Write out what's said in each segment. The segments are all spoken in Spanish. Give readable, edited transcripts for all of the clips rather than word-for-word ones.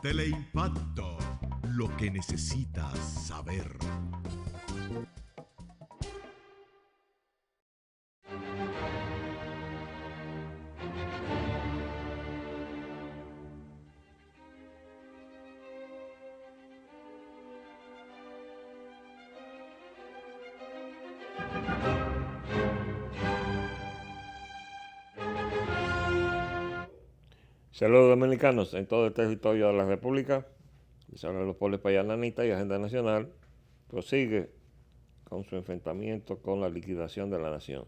Teleimpacto, lo que necesitas saber. Saludos dominicanos en todo el territorio de la República. Les habla los Poles Payananita y Agenda Nacional prosigue con su enfrentamiento con la liquidación de la nación.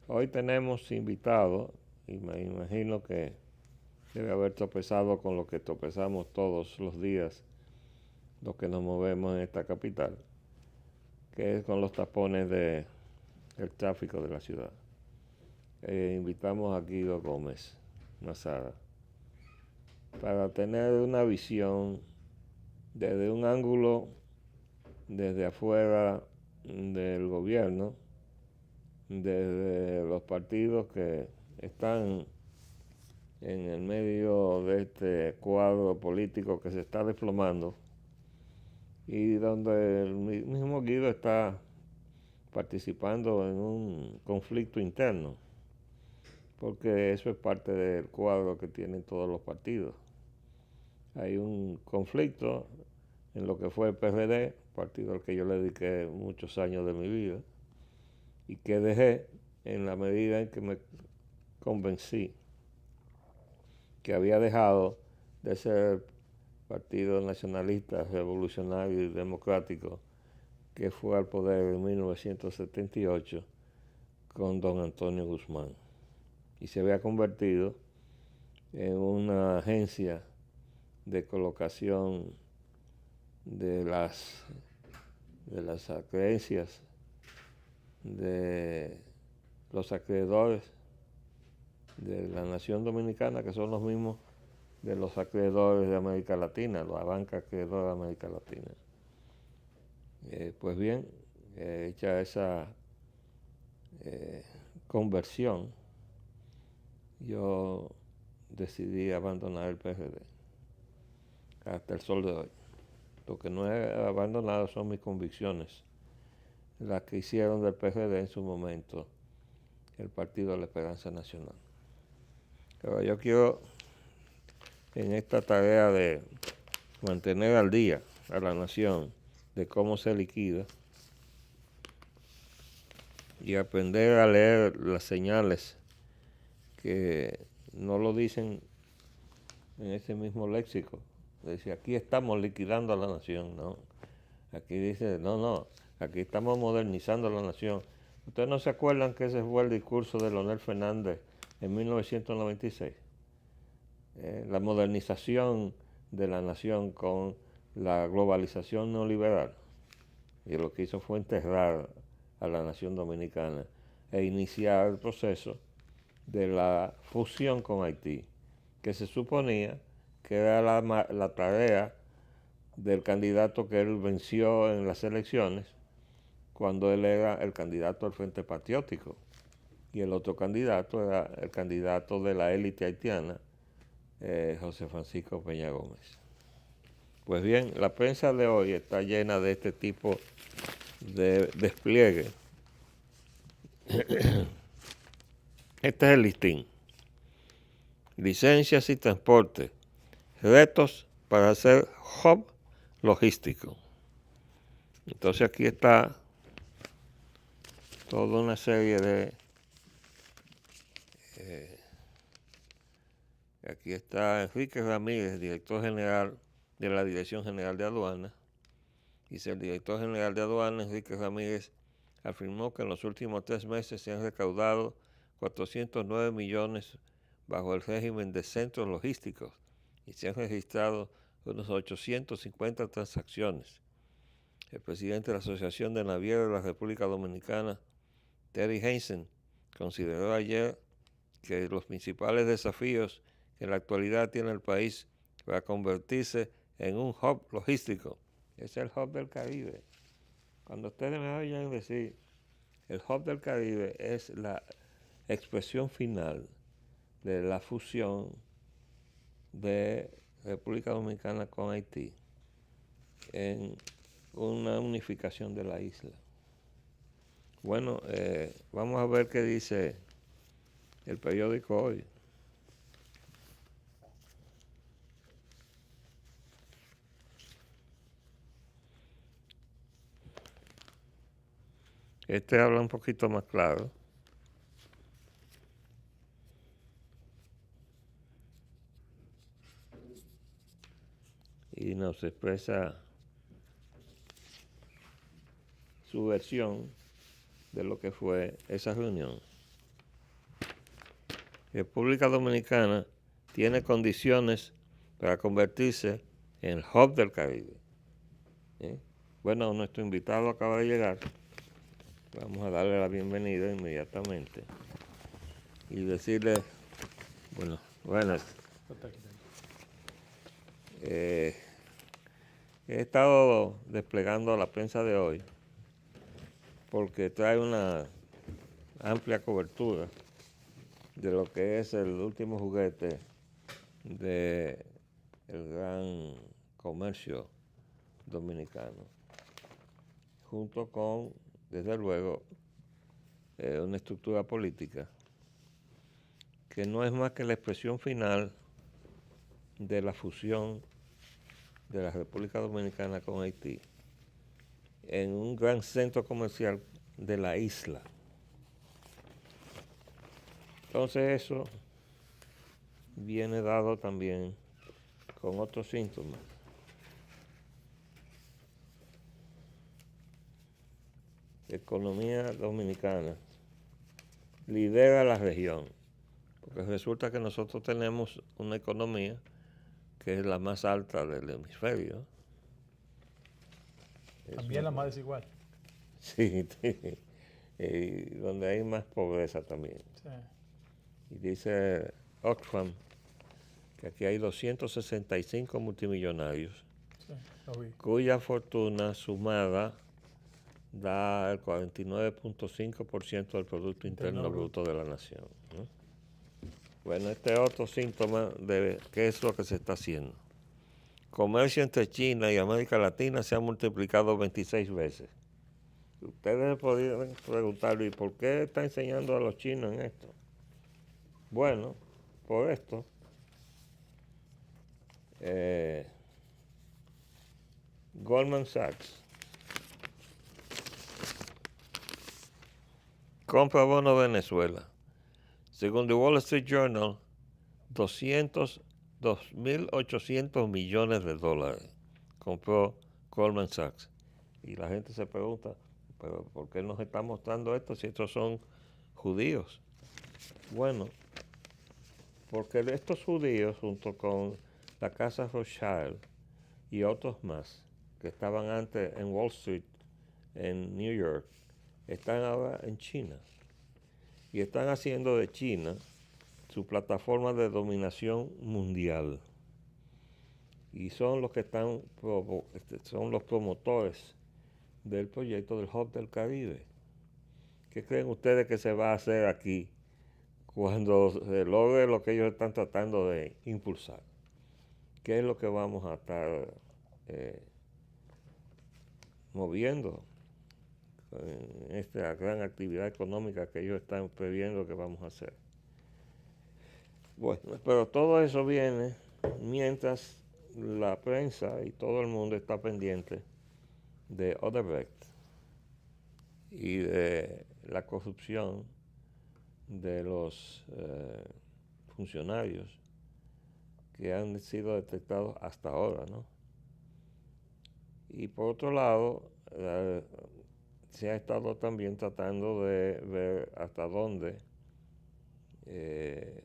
Hoy tenemos invitado, y me imagino que debe haber tropezado con lo que tropezamos todos los días, los que nos movemos en esta capital, que es con los tapones del tráfico de la ciudad. Invitamos a Guido Gómez Mazara para tener una visión desde un ángulo, desde afuera del gobierno, desde los partidos que están en el medio de este cuadro político que se está desplomando y donde el mismo Guido está participando en un conflicto interno, porque eso es parte del cuadro que tienen todos los partidos. Hay un conflicto en lo que fue el PRD, partido al que yo le dediqué muchos años de mi vida, y que dejé en la medida en que me convencí que había dejado de ser partido nacionalista, revolucionario y democrático que fue al poder en 1978 con don Antonio Guzmán, y se había convertido en una agencia de colocación de las creencias de los acreedores de la nación dominicana, que son los mismos de los acreedores de América Latina, la banca acreedora de América Latina. Pues bien, hecha esa conversión, yo decidí abandonar el PRD hasta el sol de hoy. Lo que no he abandonado son mis convicciones, las que hicieron del PRD en su momento el Partido de la Esperanza Nacional. Pero yo quiero, en esta tarea de mantener al día a la nación de cómo se liquida y aprender a leer las señales que no lo dicen en ese mismo léxico. Dice, aquí estamos liquidando a la nación, ¿no? Aquí dice, no, aquí estamos modernizando a la nación. ¿Ustedes no se acuerdan que ese fue el discurso de Leonel Fernández en 1996? La modernización de la nación con la globalización neoliberal. Y lo que hizo fue enterrar a la nación dominicana e iniciar el proceso de la fusión con Haití, que se suponía que era la tarea del candidato que él venció en las elecciones, cuando él era el candidato del Frente Patriótico, y el otro candidato era el candidato de la élite haitiana, José Francisco Peña Gómez. Pues bien, la prensa de hoy está llena de este tipo de despliegue. Este es el listín. Licencias y transporte. Retos para hacer hub logístico. Entonces aquí está toda una serie de... aquí está Enrique Ramírez, director general de la Dirección General de Aduanas. Dice, el director general de Aduanas, Enrique Ramírez, afirmó que en los últimos 3 meses se han recaudado 409 millones bajo el régimen de centros logísticos y se han registrado unos 850 transacciones. El presidente de la Asociación de Navieros de la República Dominicana, Terry Hansen, consideró ayer que los principales desafíos que en la actualidad tiene el país para convertirse en un hub logístico es el hub del Caribe. Cuando ustedes me oyen decir el hub del Caribe, es la expresión final de la fusión de República Dominicana con Haití en una unificación de la isla. Bueno, vamos a ver qué dice el periódico hoy. Este habla un poquito más claro. Y nos expresa su versión de lo que fue esa reunión. República Dominicana tiene condiciones para convertirse en el hub del Caribe. Bueno, nuestro invitado acaba de llegar. Vamos a darle la bienvenida inmediatamente y decirle, buenas. He estado desplegando la prensa de hoy porque trae una amplia cobertura de lo que es el último juguete del gran comercio dominicano, junto con, desde luego, una estructura política que no es más que la expresión final de la fusión de la República Dominicana con Haití en un gran centro comercial de la isla. Entonces eso viene dado también con otros síntomas. La economía dominicana lidera la región, porque resulta que nosotros tenemos una economía que es la más alta del hemisferio. También la más desigual. Sí, donde hay más pobreza también. Sí. Y dice Oxfam que aquí hay 265 multimillonarios, Sí, lo vi. cuya fortuna sumada da el 49.5% del Producto Interno Bruto de la nación, ¿no? Bueno, este es otro síntoma de qué es lo que se está haciendo. Comercio entre China y América Latina se ha multiplicado 26 veces. Ustedes podrían preguntarle, ¿y por qué está enseñando a los chinos en esto? Bueno, por esto. Goldman Sachs compra bono Venezuela. Según The Wall Street Journal, 2.800 millones de dólares compró Goldman Sachs. Y la gente se pregunta, ¿pero por qué nos está mostrando esto si estos son judíos? Bueno, porque estos judíos, junto con la Casa Rothschild y otros más, que estaban antes en Wall Street, en New York, están ahora en China. Y están haciendo de China su plataforma de dominación mundial. Y son los que son los promotores del proyecto del Hub del Caribe. ¿Qué creen ustedes que se va a hacer aquí cuando se logre lo que ellos están tratando de impulsar? ¿Qué es lo que vamos a estar moviendo en esta gran actividad económica que ellos están previendo que vamos a hacer? Bueno, pero todo eso viene mientras la prensa y todo el mundo está pendiente de Odebrecht y de la corrupción de los funcionarios que han sido detectados hasta ahora, ¿no? Y por otro lado, se ha estado también tratando de ver hasta dónde el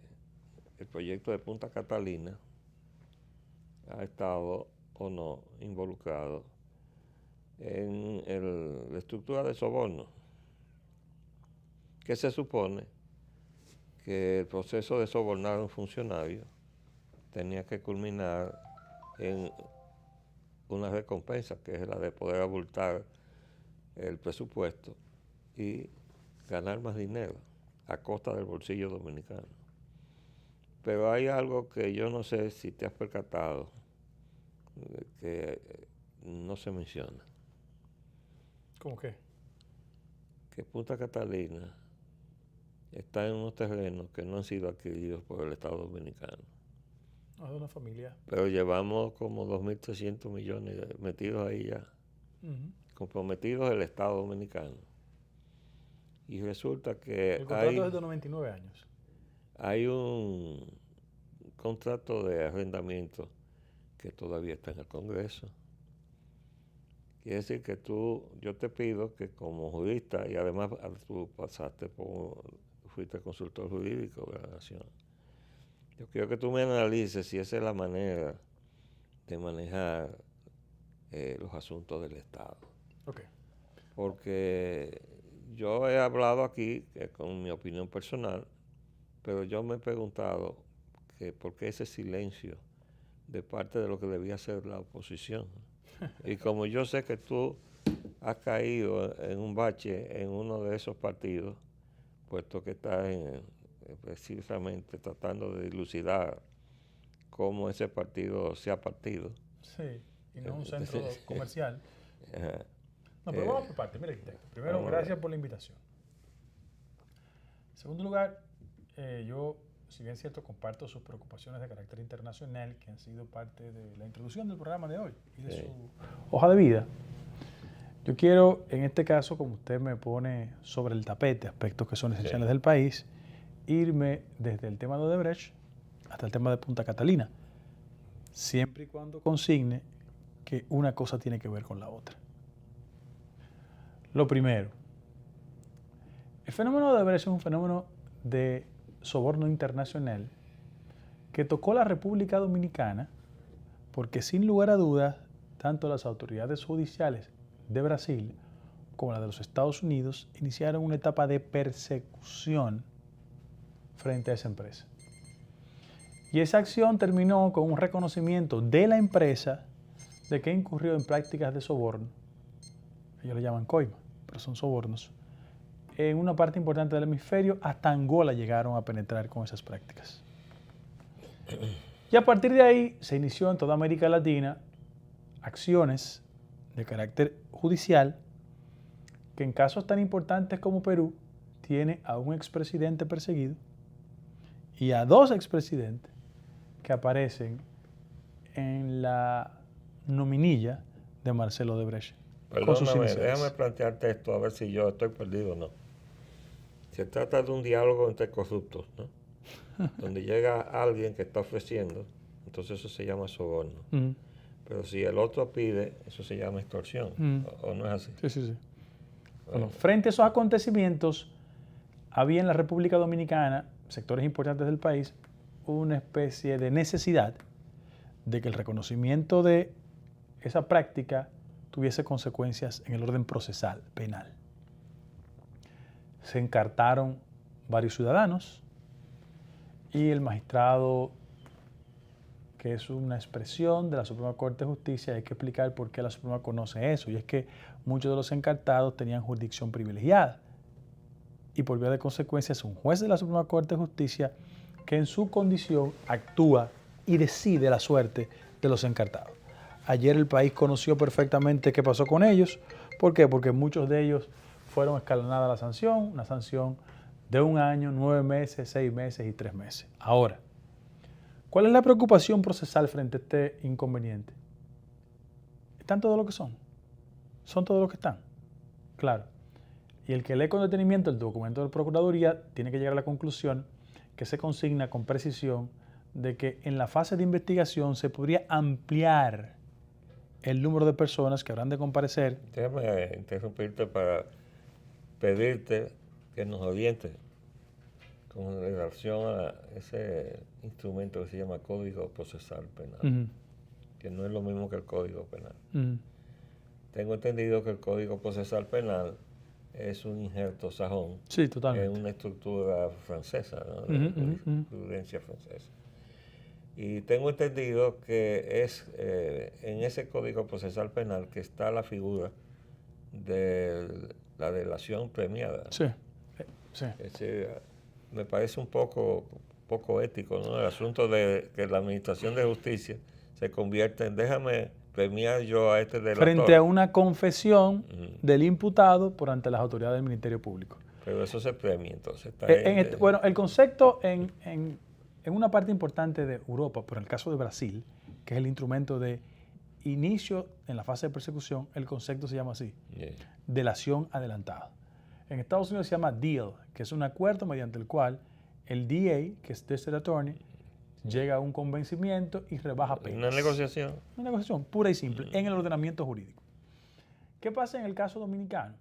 proyecto de Punta Catalina ha estado o no involucrado en la estructura de soborno, que se supone que el proceso de sobornar a un funcionario tenía que culminar en una recompensa, que es la de poder abultar el presupuesto y ganar más dinero a costa del bolsillo dominicano. Pero hay algo que yo no sé si te has percatado, que no se menciona. ¿Cómo qué? Que Punta Catalina está en unos terrenos que no han sido adquiridos por el Estado Dominicano. No, es de una familia. Pero llevamos como 2.300 millones metidos ahí ya, Ujú. comprometidos el Estado Dominicano. Y resulta que El contrato es de 99 años. hay un contrato de arrendamiento que todavía está en el Congreso. Quiere decir que yo te pido que como jurista, y además tú fuiste consultor jurídico de la Nación, yo quiero que tú me analices si esa es la manera de manejar los asuntos del Estado. Ok. Porque yo he hablado aquí con mi opinión personal, pero yo me he preguntado que por qué ese silencio de parte de lo que debía ser la oposición. Y como yo sé que tú has caído en un bache en uno de esos partidos, puesto que estás precisamente tratando de dilucidar cómo ese partido se ha partido. Sí, y no un centro comercial. Ajá. No, pero vamos por parte. Mire, arquitecto. Primero, vamos a gracias ver. por la invitación. En segundo lugar, yo, si bien es cierto, comparto sus preocupaciones de carácter internacional que han sido parte de la introducción del programa de hoy y de su hoja de vida. Yo quiero, en este caso, como usted me pone sobre el tapete aspectos que son esenciales del país, irme desde el tema de Odebrecht hasta el tema de Punta Catalina, siempre y cuando consigne que una cosa tiene que ver con la otra. Lo primero, el fenómeno de Odebrecht es un fenómeno de soborno internacional que tocó la República Dominicana porque sin lugar a dudas, tanto las autoridades judiciales de Brasil como la de los Estados Unidos iniciaron una etapa de persecución frente a esa empresa. Y esa acción terminó con un reconocimiento de la empresa de que incurrió en prácticas de soborno. Ellos le llaman coima, pero son sobornos. En una parte importante del hemisferio, hasta Angola llegaron a penetrar con esas prácticas. Y a partir de ahí se inició en toda América Latina acciones de carácter judicial que en casos tan importantes como Perú tiene a un expresidente perseguido y a dos expresidentes que aparecen en la nominilla de Marcelo Odebrecht. Perdóname, déjame plantearte esto a ver si yo estoy perdido o no. Se trata de un diálogo entre corruptos, ¿no? Donde llega alguien que está ofreciendo, entonces eso se llama soborno. Pero si el otro pide, eso se llama extorsión, ¿o no es así? Sí, sí, sí. Bueno, frente a esos acontecimientos, había en la República Dominicana, sectores importantes del país, una especie de necesidad de que el reconocimiento de esa práctica tuviese consecuencias en el orden procesal, penal. Se encartaron varios ciudadanos y el magistrado, que es una expresión de la Suprema Corte de Justicia, hay que explicar por qué la Suprema conoce eso, y es que muchos de los encartados tenían jurisdicción privilegiada y por vía de consecuencias un juez de la Suprema Corte de Justicia que en su condición actúa y decide la suerte de los encartados. Ayer el país conoció perfectamente qué pasó con ellos. ¿Por qué? Porque muchos de ellos fueron escalonada la sanción, una sanción de 1 año, 9 meses, 6 meses y 3 meses. Ahora, ¿cuál es la preocupación procesal frente a este inconveniente? ¿Están todos los que son? ¿Son todos los que están? Claro. Y el que lee con detenimiento el documento de la Procuraduría tiene que llegar a la conclusión que se consigna con precisión de que en la fase de investigación se podría ampliar el número de personas que habrán de comparecer. Déjame interrumpirte para pedirte que nos orientes con relación a ese instrumento que se llama Código Procesal Penal, que no es lo mismo que el Código Penal. Tengo entendido que el Código Procesal Penal es un injerto sajón en una estructura francesa, ¿no? De jurisprudencia francesa. Y tengo entendido que es en ese Código Procesal Penal que está la figura de la delación premiada. Sí, sí. Me parece un poco poco ético, ¿no? El asunto de que la administración de justicia se convierta en déjame premiar yo a este delator. Frente a una confesión del imputado por ante las autoridades del Ministerio Público. Pero eso se premia, entonces. Bueno, el concepto en una parte importante de Europa, por el caso de Brasil, que es el instrumento de inicio en la fase de persecución, el concepto se llama así, delación adelantada. En Estados Unidos se llama deal, que es un acuerdo mediante el cual el DA, que es District Attorney, llega a un convencimiento y rebaja penas. Una negociación. Una negociación pura y simple en el ordenamiento jurídico. ¿Qué pasa en el caso dominicano?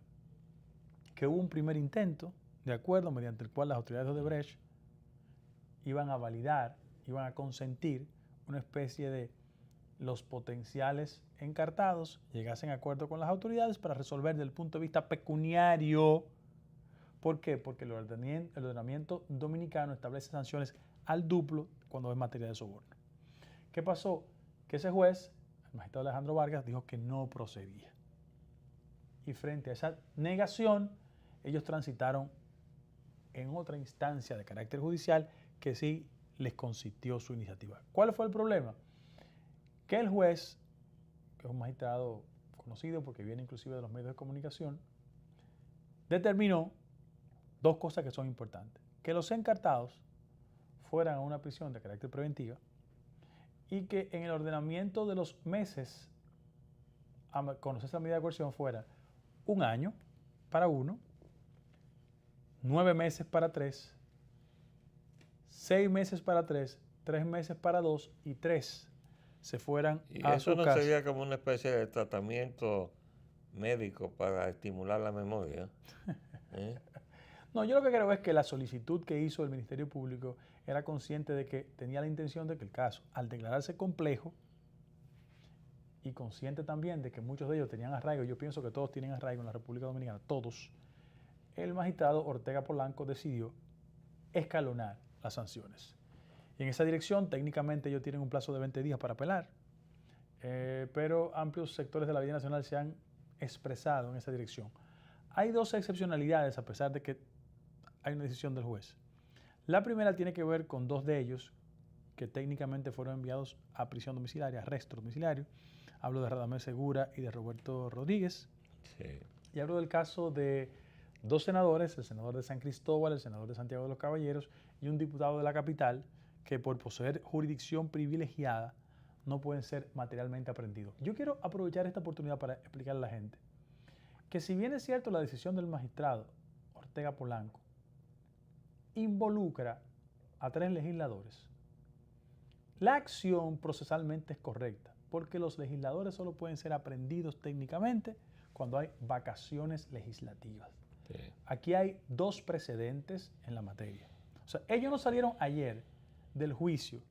Que hubo un primer intento de acuerdo mediante el cual las autoridades de Odebrecht iban a validar, iban a consentir una especie de los potenciales encartados llegasen a acuerdo con las autoridades para resolver desde el punto de vista pecuniario. ¿Por qué? Porque el ordenamiento dominicano establece sanciones al duplo cuando es materia de soborno. ¿Qué pasó? Que ese juez, el magistrado Alejandro Vargas, dijo que no procedía. Y frente a esa negación, ellos transitaron en otra instancia de carácter judicial que sí les consintió su iniciativa. ¿Cuál fue el problema? Que el juez, que es un magistrado conocido porque viene inclusive de los medios de comunicación, determinó dos cosas que son importantes. Que los encartados fueran a una prisión de carácter preventiva y que en el ordenamiento de los meses a conocerse la medida de coerción fuera 1 año para uno, 9 meses para 3, 6 meses para 3, 3 meses para 2 y 3 se fueran ¿Y a eso su no casa? sería como una especie de tratamiento médico para estimular la memoria? No, yo lo que creo es que la solicitud que hizo el Ministerio Público era consciente de que tenía la intención de que el caso, al declararse complejo, y consciente también de que muchos de ellos tenían arraigo, yo pienso que todos tienen arraigo en la República Dominicana, todos, el magistrado Ortega Polanco decidió escalonar las sanciones. Y en esa dirección, técnicamente ellos tienen un plazo de 20 días para apelar, pero amplios sectores de la vida nacional se han expresado en esa dirección. Hay dos excepcionalidades a pesar de que hay una decisión del juez. La primera tiene que ver con 2 de ellos que técnicamente fueron enviados a prisión domiciliaria, arresto domiciliario. Hablo de Radamés Segura y de Roberto Rodríguez. Sí. Y hablo del caso de 2 senadores, el senador de San Cristóbal, el senador de Santiago de los Caballeros y un diputado de la capital que por poseer jurisdicción privilegiada no pueden ser materialmente aprehendidos. Yo quiero aprovechar esta oportunidad para explicarle a la gente que si bien es cierto la decisión del magistrado Ortega Polanco involucra a 3 legisladores, la acción procesalmente es correcta porque los legisladores solo pueden ser aprehendidos técnicamente cuando hay vacaciones legislativas. Sí. Aquí hay 2 precedentes en la materia. O sea, ellos no salieron ayer del juicio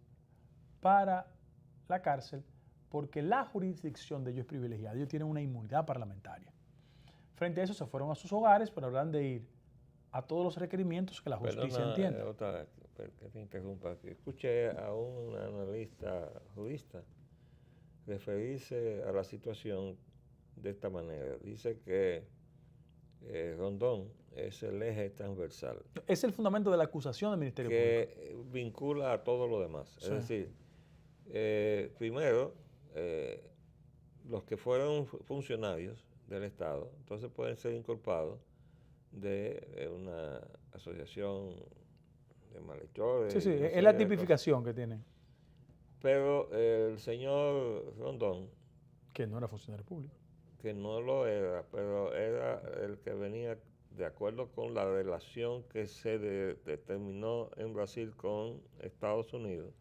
para la cárcel porque la jurisdicción de ellos es privilegiada. Ellos tienen una inmunidad parlamentaria. Frente a eso se fueron a sus hogares, pero habrán de ir a todos los requerimientos que la justicia entiende. Que te interrumpa. Escuché a un analista jurista referirse a la situación de esta manera. Dice que Rondón es el eje transversal. Es el fundamento de la acusación del Ministerio Público. Que vincula a todo lo demás. Sí. Es decir, primero, los que fueron funcionarios del Estado, entonces pueden ser inculpados de una asociación de malhechores. Sí, no sé, es la tipificación que tienen. Pero el señor Rondón, Que no era funcionario público. que no lo era, pero era el que venía de acuerdo con la relación que se determinó en Brasil con Estados Unidos,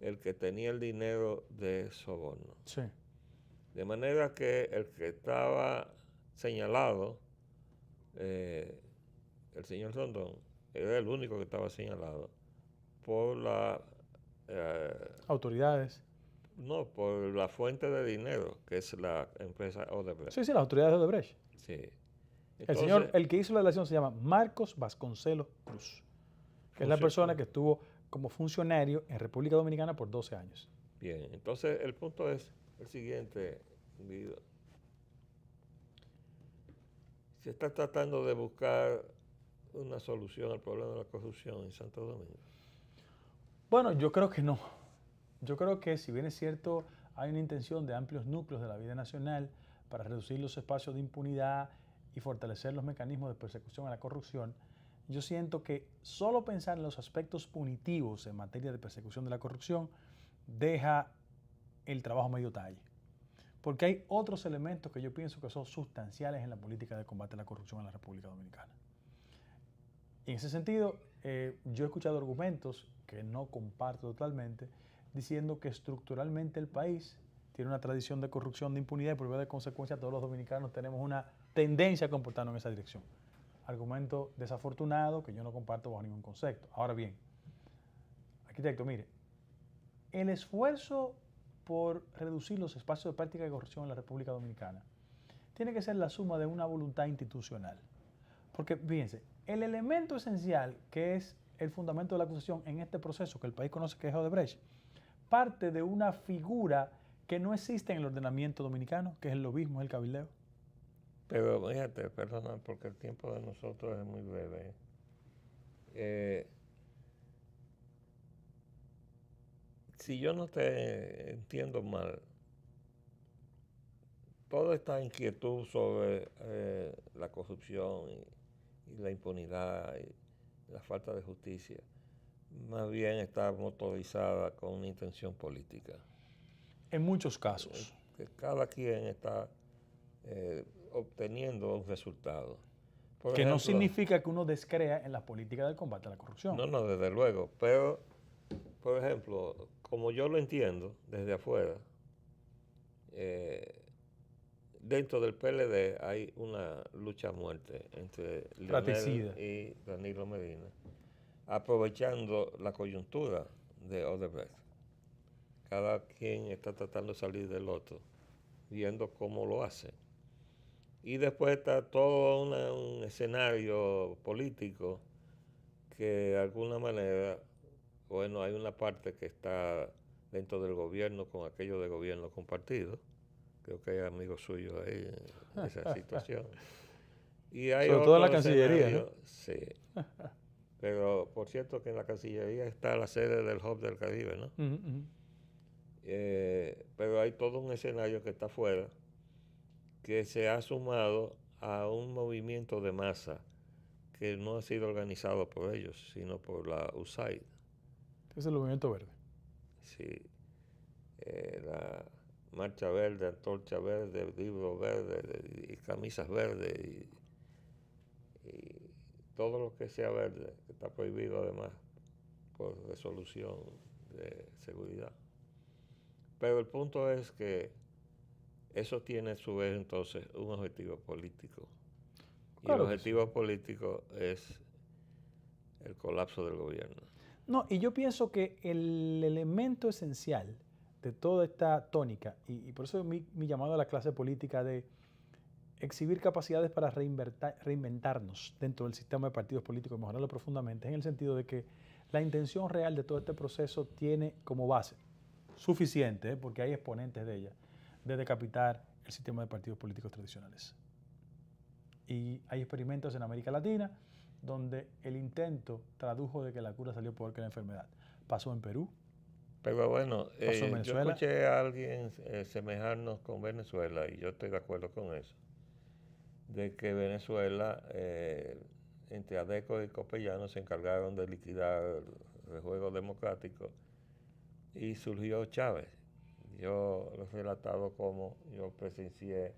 el que tenía el dinero de soborno. Sí. De manera que el que estaba señalado, el señor Rondón, era el único que estaba señalado por la... Autoridades. No, por la fuente de dinero, que es la empresa Odebrecht. Sí, las autoridades de Odebrecht. Sí. Entonces, el que hizo la delación se llama Marcos Vasconcelos Cruz, que es la persona que estuvo como funcionario en República Dominicana por 12 años. Bien, entonces el punto es el siguiente, Guido. Se está tratando de buscar una solución al problema de la corrupción en Santo Domingo. Bueno, yo creo que no. Yo creo que si bien es cierto, hay una intención de amplios núcleos de la vida nacional para reducir los espacios de impunidad y fortalecer los mecanismos de persecución a la corrupción, yo siento que solo pensar en los aspectos punitivos en materia de persecución de la corrupción deja el trabajo medio talle. Porque hay otros elementos que yo pienso que son sustanciales en la política de combate a la corrupción en la República Dominicana. Y en ese sentido, yo he escuchado argumentos que no comparto totalmente, diciendo que estructuralmente el país tiene una tradición de corrupción, de impunidad, y por vía de consecuencia todos los dominicanos tenemos una tendencia a comportarnos en esa dirección. Argumento desafortunado que yo no comparto bajo ningún concepto. Ahora bien, arquitecto, mire, el esfuerzo por reducir los espacios de práctica de corrupción en la República Dominicana tiene que ser la suma de una voluntad institucional. Porque, fíjense, el elemento esencial que es el fundamento de la acusación en este proceso que el país conoce que es Odebrecht, parte de una figura que no existe en el ordenamiento dominicano, que es el lobismo, es el cabildeo. Pero fíjate, perdona, porque el tiempo de nosotros es muy breve. Si yo no te entiendo mal, toda esta inquietud sobre la corrupción y la impunidad y la falta de justicia, más bien está motorizada con una intención política. En muchos casos. Que cada quien está obteniendo un resultado. Por que ejemplo, no significa que uno descrea en la política del combate a la corrupción. No, desde luego. Pero, por ejemplo, como yo lo entiendo desde afuera, dentro del PLD hay una lucha a muerte entre Leonel y Danilo Medina, aprovechando la coyuntura de Odebrecht. Cada quien está tratando de salir del otro, viendo cómo lo hace. Y después está todo un escenario político que de alguna manera, bueno, hay una parte que está dentro del gobierno con aquello de gobierno compartido. Creo que hay amigos suyos ahí en esa situación. Y hay sobre todo en la Cancillería, ¿no? Sí. Pero, por cierto, que en la Cancillería está la sede del Hub del Caribe, ¿no? Pero hay todo un escenario que está afuera, que se ha sumado a un movimiento de masa que no ha sido organizado por ellos, sino por la USAID. Es el movimiento verde. Sí. La marcha verde, antorcha verde, libro verde y camisas verdes y todo lo que sea verde, que está prohibido además por resolución de seguridad. Pero el punto es que eso tiene a su vez entonces un objetivo político. Claro, y el objetivo político es el colapso del gobierno. No, y yo pienso que el elemento esencial de toda esta tónica, y por eso mi llamado a la clase política de exhibir capacidades para reinventarnos dentro del sistema de partidos políticos y mejorarlo profundamente, en el sentido de que la intención real de todo este proceso tiene como base suficiente, porque hay exponentes de ella, de decapitar el sistema de partidos políticos tradicionales. Y hay experimentos en América Latina donde el intento tradujo de que la cura salió peor que la enfermedad. Pasó en Perú. Pero bueno, pasó en yo escuché a alguien semejarnos con Venezuela y yo estoy de acuerdo con eso, de que Venezuela, entre Adeco y Copellano, se encargaron de liquidar el juego democrático y surgió Chávez. Yo lo he relatado como yo presencié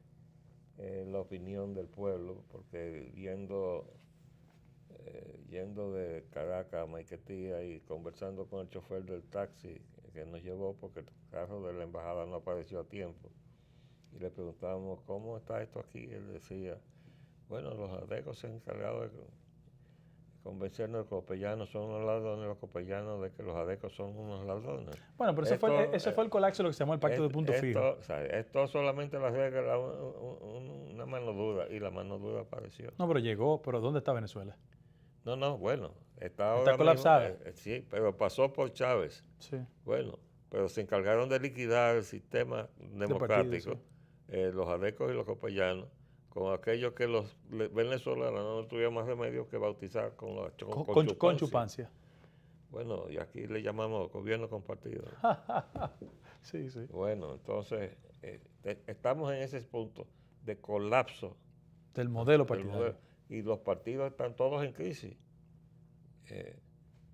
la opinión del pueblo, porque yendo de Caracas a Maiquetía y conversando con el chofer del taxi que nos llevó, porque el carro de la embajada no apareció a tiempo, y le preguntábamos cómo está esto aquí, él decía, bueno, los adecos se han encargado de convencernos de que los copellanos son unos ladrones, los copellanos de que los adecos son unos ladrones. Bueno, pero ese fue el colapso de lo que se llamó el pacto de punto fijo. O sea, esto solamente lo arregla una mano dura, y la mano dura apareció. No, pero llegó, pero ¿dónde está Venezuela? No, bueno, está colapsada. Mismo, sí, pero pasó por Chávez. Sí. Bueno, pero se encargaron de liquidar el sistema democrático, los adecos y los copellanos, con aquellos que los venezolanos no tuvieron más remedio que bautizar con chupancia. Bueno, y aquí le llamamos gobierno compartido. Sí, sí. Bueno, entonces estamos en ese punto de colapso Del modelo del partidario. modelo, y los partidos están todos en crisis.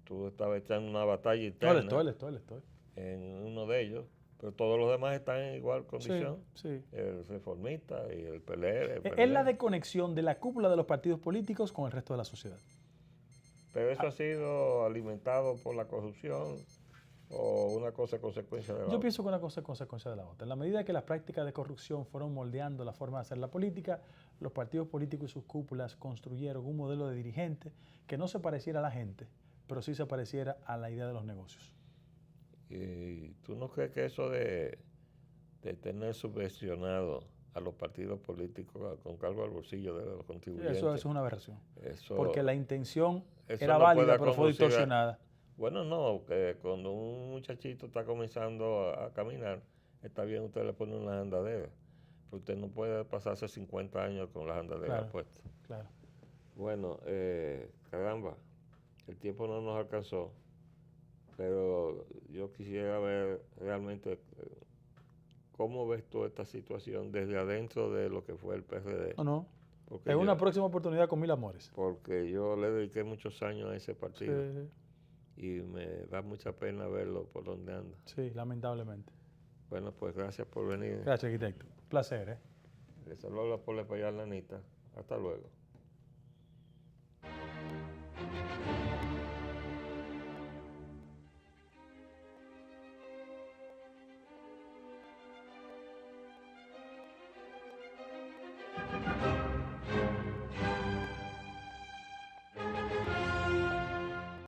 Tú estabas echando una batalla interna Le estoy. en uno de ellos, pero todos los demás están en igual condición. Sí. El reformista y el PLR. Es la desconexión de la cúpula de los partidos políticos con el resto de la sociedad. Pero eso ha sido alimentado por la corrupción o una cosa consecuencia de la Yo otra. pienso que una cosa es consecuencia de la otra. En la medida que las prácticas de corrupción fueron moldeando la forma de hacer la política, los partidos políticos y sus cúpulas construyeron un modelo de dirigente que no se pareciera a la gente, pero sí se pareciera a la idea de los negocios. ¿Y tú no crees que eso de tener subvencionado a los partidos políticos con cargo al bolsillo de los contribuyentes? Eso es una aberración. Eso, Porque la intención eso era no válida, puede pero fue conducir a- distorsionada. Bueno, no, que cuando un muchachito está comenzando a caminar, está bien, usted le pone una andadera, pero usted no puede pasarse 50 años con las andaderas Claro. puestas. Claro. Bueno, caramba, el tiempo no nos alcanzó, pero yo quisiera ver realmente cómo ves tú esta situación desde adentro de lo que fue el PRD. No. Porque En yo- una próxima oportunidad con mil amores. Porque yo le dediqué muchos años a ese partido Sí, y me da mucha pena verlo por donde anda. sí, lamentablemente. Bueno, pues gracias por venir. Gracias, arquitecto. Placer, ¿eh? Les saludo por la Anita. Hasta luego.